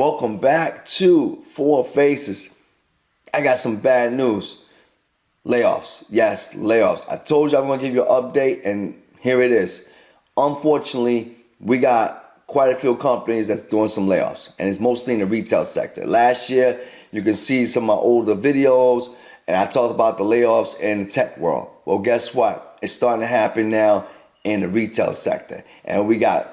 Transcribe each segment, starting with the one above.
Welcome back to Four Faces. I got some bad news. Layoffs. Yes, layoffs. I told you I'm going to give you an update, and here it is. Unfortunately, we got quite a few companies that's doing some layoffs, and it's mostly in the retail sector. Last year, you can see some of my older videos, and I talked about the layoffs in the tech world. Well, guess what? It's starting to happen now in the retail sector, and we got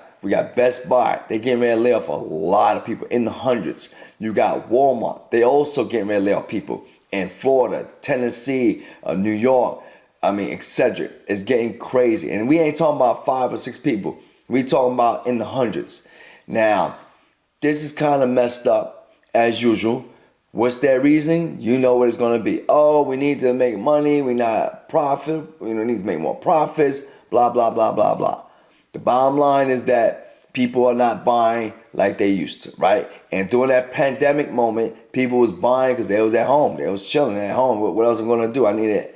Best Buy. They're getting ready to lay off a lot of people in the hundreds. You got Walmart. They also getting ready to lay off people in Florida, Tennessee, New York. Etc. It's getting crazy. And we ain't talking about 5 or 6 people. We talking about in the hundreds. Now, this is kind of messed up as usual. What's their reason? You know what it's going to be. Oh, we need to make money. We not profit. We need to make more profits. Blah, blah, blah, blah, blah. The bottom line is that people are not buying like they used to, right? And during that pandemic moment, people was buying because they was at home. They was chilling at home. What else am I going to do? I need a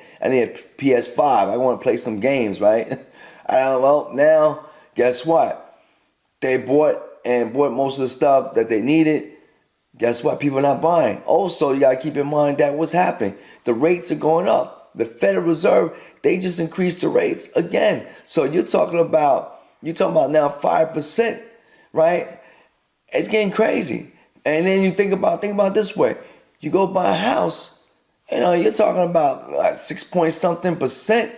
PS5. I want to play some games, right? Well, now, guess what? They bought most of the stuff that they needed. Guess what? People are not buying. Also, you got to keep in mind that what's happening. The rates are going up. The Federal Reserve, they just increased the rates again. So you're talking about now 5%, right? It's getting crazy. And then you think about it this way. You go buy a house, you're talking about like 6 point something percent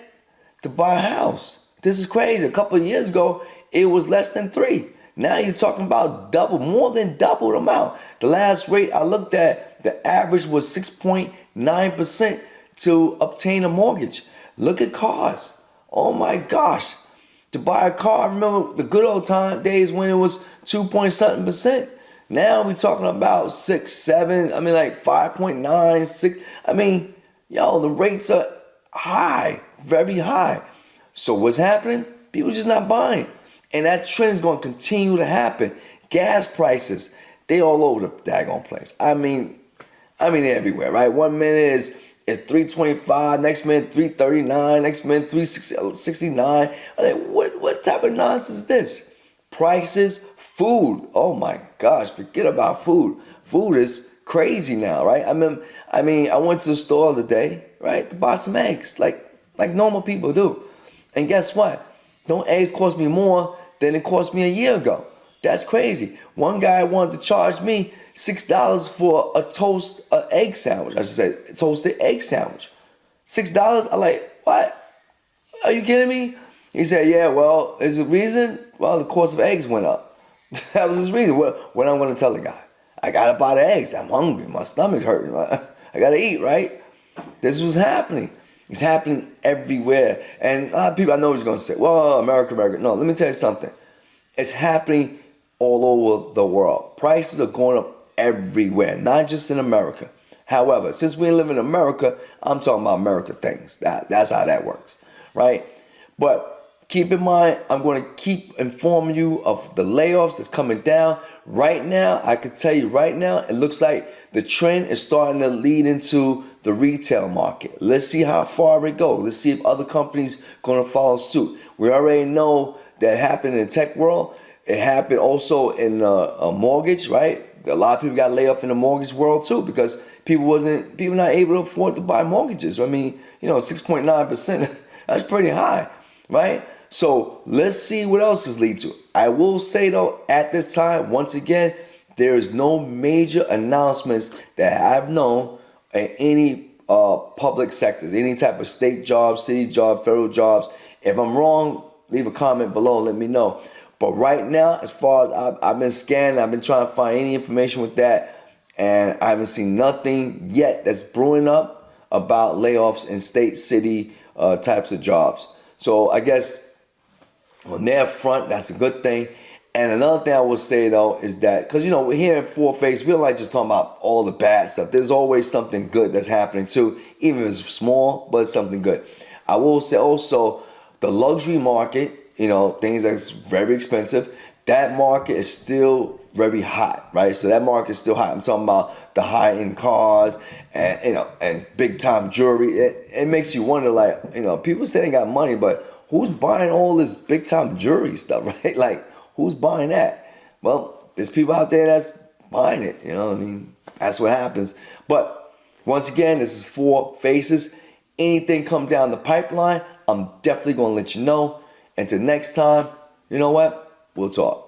to buy a house. This is crazy. A couple of years ago, it was less than 3. Now you're talking about more than double the amount. The last rate I looked at, the average was 6.9% to obtain a mortgage. Look at cars. Oh my gosh. To buy a car, remember the good old days when it was 2 point something percent. Now we're talking about 6, 7, like 5.9, 6. The rates are high, very high. So what's happening? People just not buying. And that trend is going to continue to happen. Gas prices, they all over the daggone place. Everywhere, right? 1 minute it's $3.25, next minute $3.39, next minute $3.69. What type of nonsense is this? Prices, food. Oh my gosh, forget about food. Food is crazy now, right? I went to the store the other day, right, to buy some eggs, like normal people do. And guess what? Those eggs cost me more than it cost me a year ago. That's crazy. One guy wanted to charge me $6 for a toasted egg sandwich. $6? I'm like, what? Are you kidding me? He said, yeah, well, is the reason? Well, the cost of eggs went up. That was his reason. What I'm going to tell the guy? I got to buy the eggs. I'm hungry. My stomach's hurting. Right? I got to eat, right? This was happening. It's happening everywhere. And a lot of people, I know what you're going to say, well, America. No, let me tell you something. It's happening all over the world. Prices are going up everywhere, not just in America. However, since we live in America, I'm talking about America things. That's how that works, right? But keep in mind, I'm going to keep informing you of the layoffs that's coming down. Right now, I can tell you right now, it looks like the trend is starting to lead into the retail market. Let's see how far it goes. Let's see if other companies going to follow suit. We already know that happened in the tech world. It happened also in a mortgage, right? A lot of people got laid off in the mortgage world too because people not able to afford to buy mortgages. 6.9%, that's pretty high, right? So let's see what else this leads to. I will say though, at this time, once again, there is no major announcements that I've known in any public sectors, any type of state jobs, city jobs, federal jobs. If I'm wrong, leave a comment below and let me know. But right now, as far as I've been scanning, I've been trying to find any information with that, and I haven't seen nothing yet that's brewing up about layoffs in state, city types of jobs. So I guess on their front, that's a good thing. And another thing I will say though is that, because we're here in Four Face, we don't like just talking about all the bad stuff. There's always something good that's happening too, even if it's small, but it's something good. I will say also the luxury market, things that's very expensive, that market is still very hot, right? So that market is still hot. I'm talking about the high-end cars and big-time jewelry. It makes you wonder, people say they got money, but who's buying all this big-time jewelry stuff, right? Who's buying that? Well, there's people out there that's buying it. You know what I mean? That's what happens. But once again, this is Four Faces. Anything come down the pipeline, I'm definitely going to let you know. Until next time, you know what? We'll talk.